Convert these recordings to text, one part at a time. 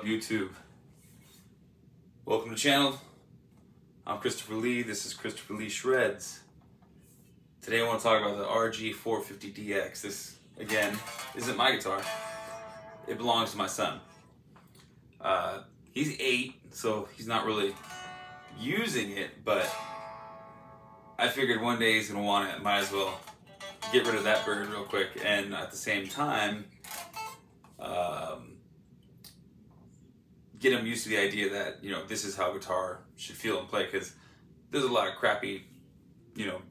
up, YouTube? Welcome to the channel. I'm Christopher Lee. This is Christopher Lee Shreds. Today I want to talk about the RG450DX. This, again, isn't my guitar. It belongs to my son. He's 8, so he's not really using it, but I figured one day he's going to want it. Might as well get rid of that bird real quick, and at the same time, get him used to the idea that, you know, this is how guitar should feel and play, because there's a lot of crappy, you know,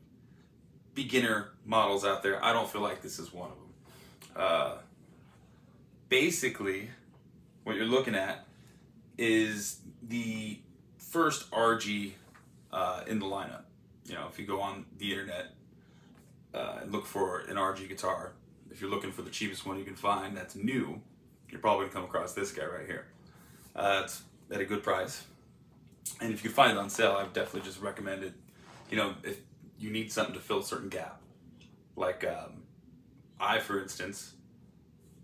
beginner models out there. I don't feel like this is one of them. Basically, what you're looking at is the first RG in the lineup. You know, if you go on the internet and look for an RG guitar, if you're looking for the cheapest one you can find that's new, you're probably gonna come across this guy right here. It's at a good price, and if you find it on sale, I would definitely just recommend it. You know, if you need something to fill a certain gap, like I, for instance,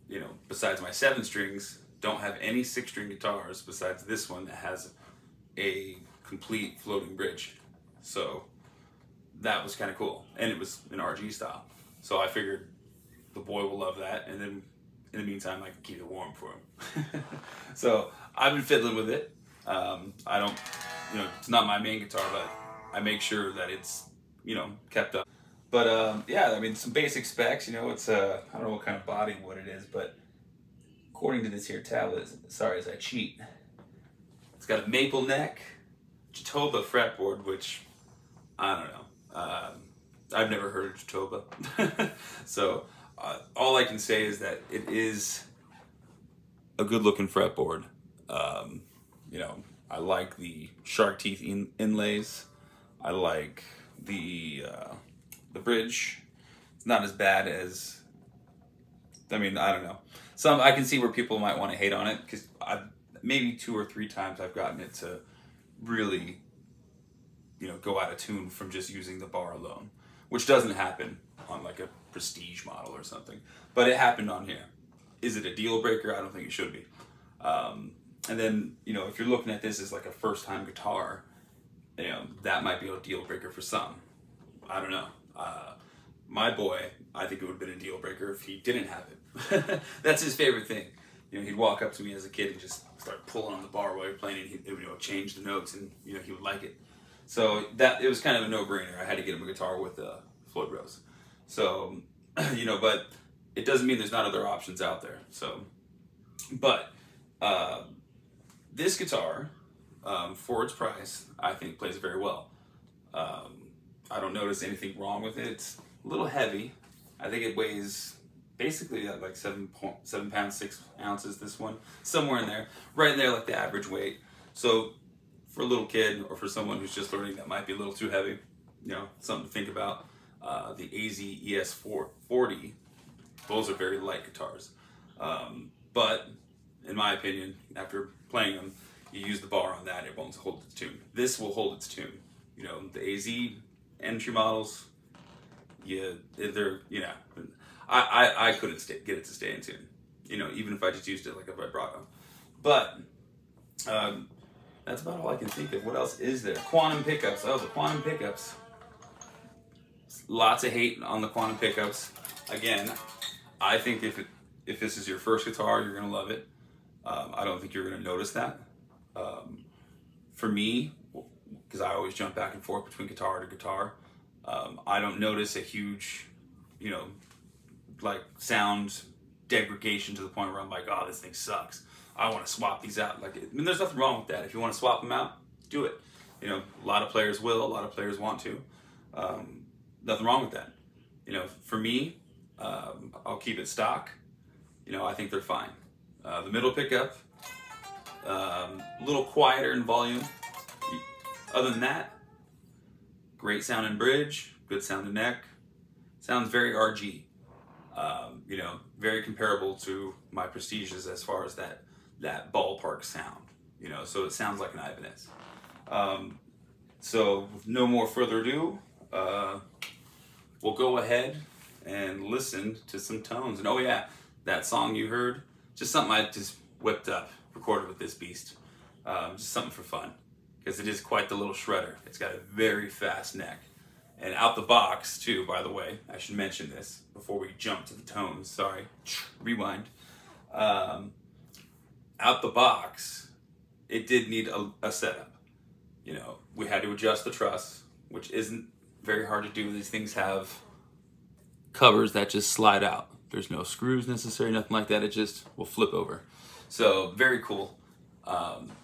you know, besides my 7 strings, don't have any 6-string guitars besides this one that has a complete floating bridge. So that was kind of cool, and it was an RG style. So I figured the boy will love that, and then in the meantime, I can keep it warm for him. So I've been fiddling with it. I don't, you know, it's not my main guitar, but I make sure that it's, you know, kept up. But yeah, I mean, some basic specs, you know, it's I don't know what kind of body and what it is, but according to this here tablet, sorry as I cheat, it's got a maple neck, Jatoba fretboard, which I don't know. I've never heard of Jatoba. So all I can say is that it is a good looking fretboard. You know, I like the shark teeth inlays. I like the bridge. It's not as bad as, I mean, I don't know. I can see where people might want to hate on it, because maybe 2 or 3 times I've gotten it to really, you know, go out of tune from just using the bar alone, which doesn't happen on like a prestige model or something, but it happened on here. Is it a deal breaker? I don't think it should be. And then, you know, if you're looking at this as like a first-time guitar, you know, that might be a deal breaker for some. I don't know. My boy, I think it would have been a deal breaker if he didn't have it. That's his favorite thing. You know, he'd walk up to me as a kid and just start pulling on the bar while you're playing, and he would, you know, change the notes, and, you know, he would like it. So that, it was kind of a no-brainer. I had to get him a guitar with a float rose. So, you know, but it doesn't mean there's not other options out there. So, but this guitar, for its price, I think plays very well. I don't notice anything wrong with it. It's a little heavy. I think it weighs basically like 7 pounds 6 ounces. This one, somewhere in there, right in there, like the average weight. So for a little kid or for someone who's just learning, that might be a little too heavy. You know, something to think about. The AZ ES440, those are very light guitars. But in my opinion, after playing them, you use the bar on that, it won't hold its tune. This will hold its tune. You know, the AZ entry models, they're, you know, I couldn't get it to stay in tune. You know, even if I just used it like a vibrato. But that's about all I can think of. What else is there? Quantum pickups. Oh, the quantum pickups. Lots of hate on the quantum pickups. Again, I think if this is your first guitar, you're gonna love it. I don't think you're gonna notice that. For me, because I always jump back and forth between guitar to guitar, I don't notice a huge, you know, like sound degradation to the point where I'm like, oh, this thing sucks. I want to swap these out. Like, I mean, there's nothing wrong with that. If you want to swap them out, do it. You know, a lot of players will. A lot of players want to. Nothing wrong with that. You know, for me, I'll keep it stock. You know, I think they're fine. The middle pickup, a little quieter in volume. Other than that, great sound in bridge, good sound in neck. Sounds very RG. You know, very comparable to my Prestiges as far as that ballpark sound. You know, so it sounds like an Ibanez. So with no more further ado, we'll go ahead and listen to some tones. And oh yeah, that song you heard, just something I just whipped up recorded with this beast. Just something for fun, because it is quite the little shredder. It's got a very fast neck. And out the box too, by the way, I should mention this before we jump to the tones, sorry, rewind. Out the box, it did need a setup. You know, we had to adjust the truss, which isn't very hard to do. These things have covers that just slide out. There's no screws necessary, nothing like that. It just will flip over. So very cool.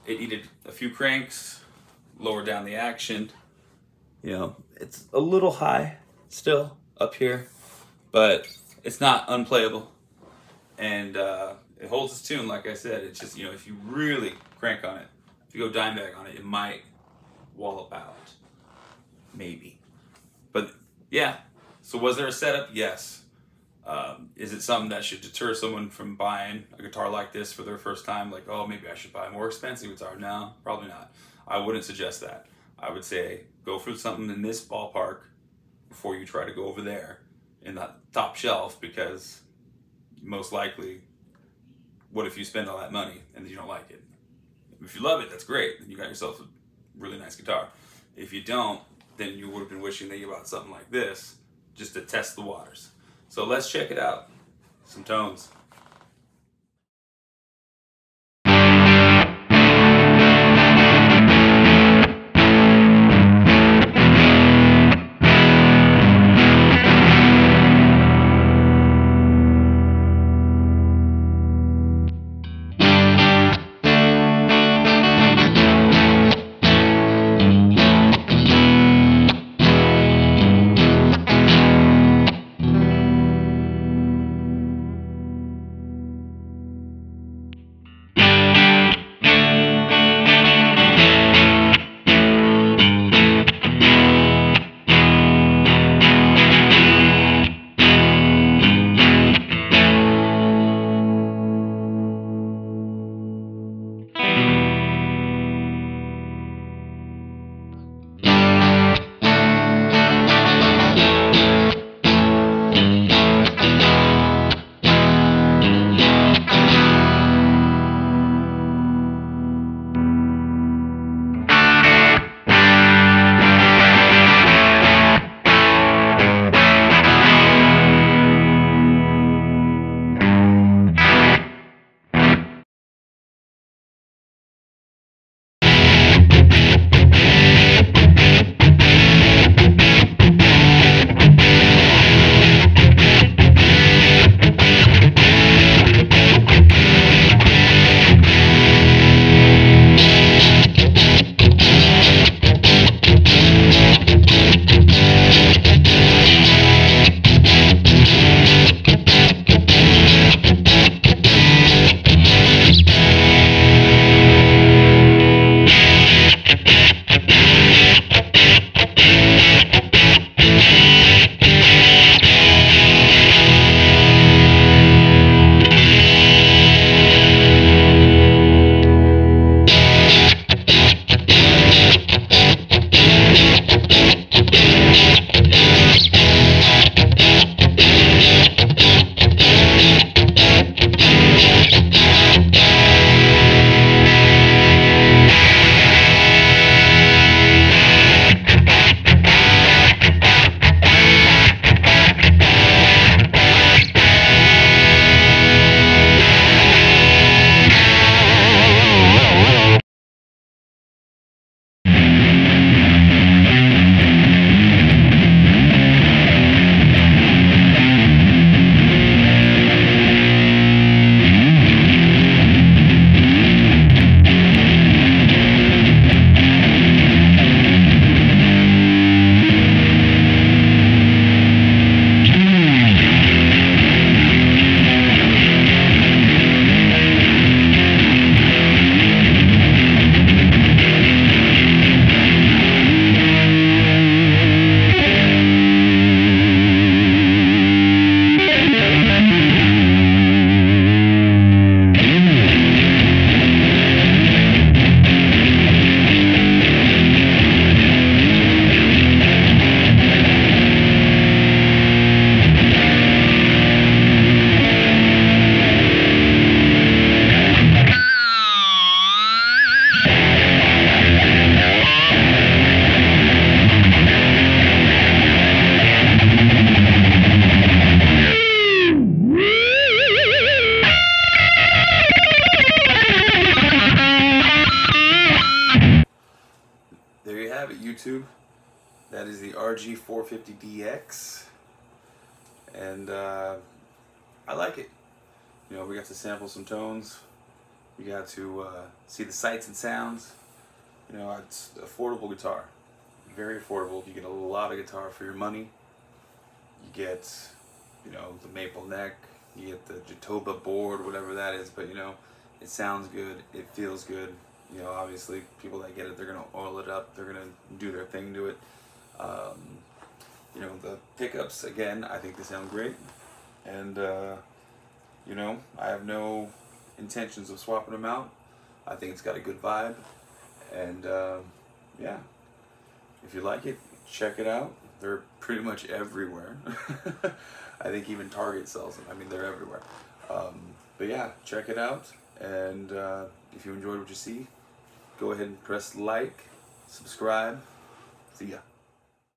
It needed a few cranks, lower down the action. You know, it's a little high still up here, but it's not unplayable. And it holds its tune, like I said. It's just, you know, if you really crank on it, if you go Dimebag on it, it might wallop out. Maybe. But yeah, so was there a setup? Yes. Is it something that should deter someone from buying a guitar like this for their first time? Like, oh, maybe I should buy a more expensive guitar. No, probably not. I wouldn't suggest that. I would say go for something in this ballpark before you try to go over there in the top shelf, because most likely, what if you spend all that money and you don't like it? If you love it, that's great. Then you got yourself a really nice guitar. If you don't, then you would have been wishing that you bought something like this just to test the waters. So let's check it out. Some tones. That is the RG450DX, and I like it. You know, we got to sample some tones. We got to see the sights and sounds. You know, it's affordable guitar, very affordable. You get a lot of guitar for your money. You get, you know, the maple neck. You get the Jatoba board, whatever that is. But you know, it sounds good. It feels good. You know, obviously, people that get it, they're gonna oil it up. They're gonna do their thing to it. You know, the pickups, again, I think they sound great. And you know, I have no intentions of swapping them out. I think it's got a good vibe, and yeah, if you like it, check it out. They're pretty much everywhere. I think even Target sells them. I mean, they're everywhere. But yeah, check it out, and if you enjoyed what you see, go ahead and press like, subscribe. See ya.